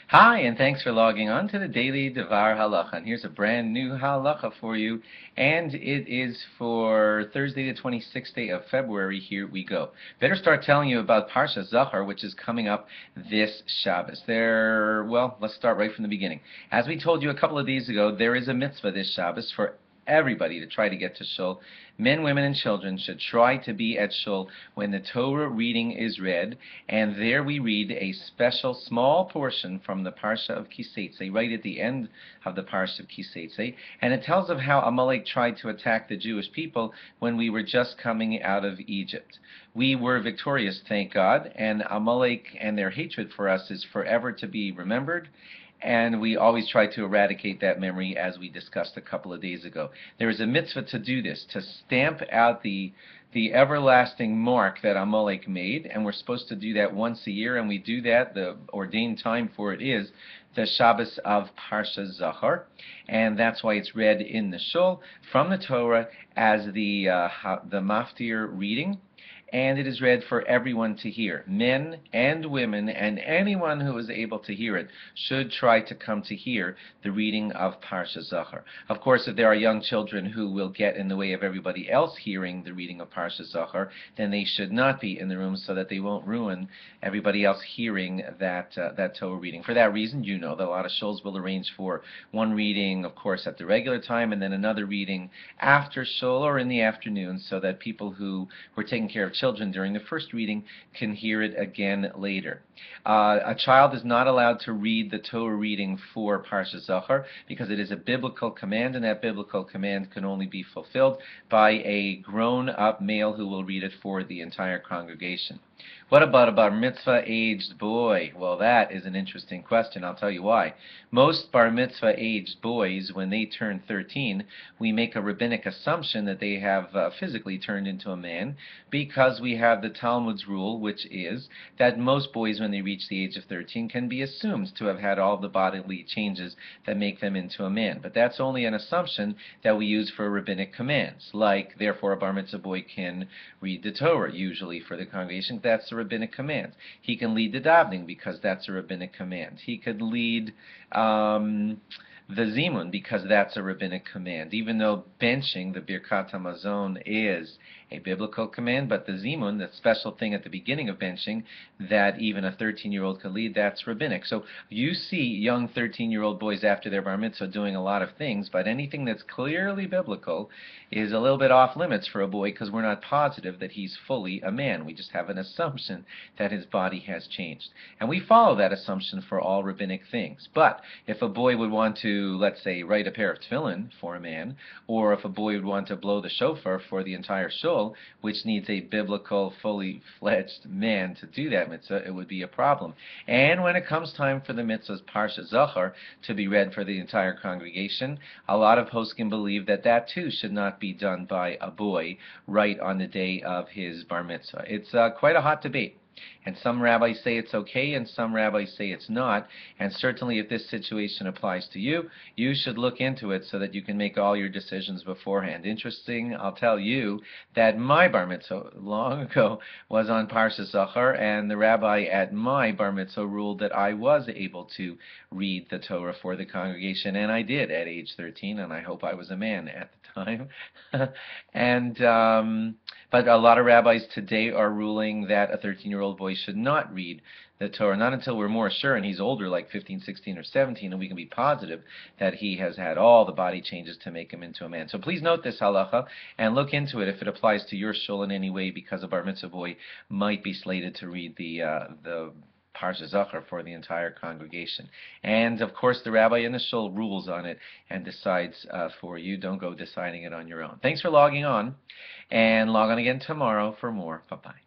Hi, and thanks for logging on to the Daily DVAR halacha. And here's a brand new halacha for you, and it is for Thursday, the 26th day of February. Here we go. Better start telling you about Parshas Zachor, which is coming up this Shabbos. Well, let's start right from the beginning. As we told you a couple of days ago, there is a mitzvah this Shabbos for everybody to try to get to shul. Men, women, and children should try to be at shul when the Torah reading is read, and there we read a special small portion from the Parsha of Kiseitze, right at the end of the Parsha of Kiseitze, and it tells of how Amalek tried to attack the Jewish people when we were just coming out of Egypt. We were victorious, thank God, and Amalek and their hatred for us is forever to be remembered, and we always try to eradicate that memory, as we discussed a couple of days ago. There is a mitzvah to do this, to stamp out the everlasting mark that Amalek made, and we're supposed to do that once a year, and we do that. The ordained time for it is the Shabbos of Parshas Zachor, and that's why it's read in the shul from the Torah as the maftir reading. And it is read for everyone to hear. Men and women and anyone who is able to hear it should try to come to hear the reading of Parshas Zachor. Of course, if there are young children who will get in the way of everybody else hearing the reading of Parshas Zachor, then they should not be in the room so that they won't ruin everybody else hearing that Torah reading. For that reason, you know that a lot of shuls will arrange for one reading, of course, at the regular time, and then another reading after shul or in the afternoon, so that people who were taking care of children during the first reading can hear it again later. A child is not allowed to read the Torah reading for Parshas Zachor because it is a biblical command, and that biblical command can only be fulfilled by a grown-up male who will read it for the entire congregation. What about a bar mitzvah aged boy? Well, that is an interesting question. I'll tell you why. Most bar mitzvah aged boys, when they turn 13, we make a rabbinic assumption that they have physically turned into a man, because we have the Talmud's rule, which is that most boys, when they reach the age of 13, can be assumed to have had all the bodily changes that make them into a man. But that's only an assumption that we use for rabbinic commands, like, therefore, a bar mitzvah boy can read the Torah, usually for the congregation. That's a rabbinic command. He can lead the davening because that's a rabbinic command. He could lead the zimun because that's a rabbinic command. Even though benching, the Birkat HaMazon, is a biblical command, but the zimun, the special thing at the beginning of benching that even a 13-year-old could lead, that's rabbinic. So you see young 13-year-old boys after their bar mitzvah doing a lot of things, but anything that's clearly biblical is a little bit off limits for a boy because we're not positive that he's fully a man. We just have an assumption that his body has changed. And we follow that assumption for all rabbinic things. But if a boy would want to, let's say, write a pair of tefillin for a man, or if a boy would want to blow the shofar for the entire shul, which needs a biblical, fully fledged man to do that mitzvah, it would be a problem. And when it comes time for the mitzvah's Parshas Zachor to be read for the entire congregation, a lot of poskim believe that that too should not be done by a boy right on the day of his bar mitzvah. It's quite a hot debate. And some rabbis say it's okay, and some rabbis say it's not. And certainly if this situation applies to you, you should look into it so that you can make all your decisions beforehand. Interesting, I'll tell you that my bar mitzvah long ago was on Parshas Zachor, and the rabbi at my bar mitzvah ruled that I was able to read the Torah for the congregation, and I did at age 13, and I hope I was a man at the time. But a lot of rabbis today are ruling that a 13-year-old boy should not read the Torah, not until we're more sure and he's older, like 15, 16, or 17, and we can be positive that he has had all the body changes to make him into a man. So please note this halacha and look into it if it applies to your shul in any way, because a bar mitzvah boy might be slated to read the Parshas Zachor for the entire congregation. And of course the rabbi in the shul rules on it and decides for you. Don't go deciding it on your own. Thanks for logging on, and log on again tomorrow for more. Bye-bye.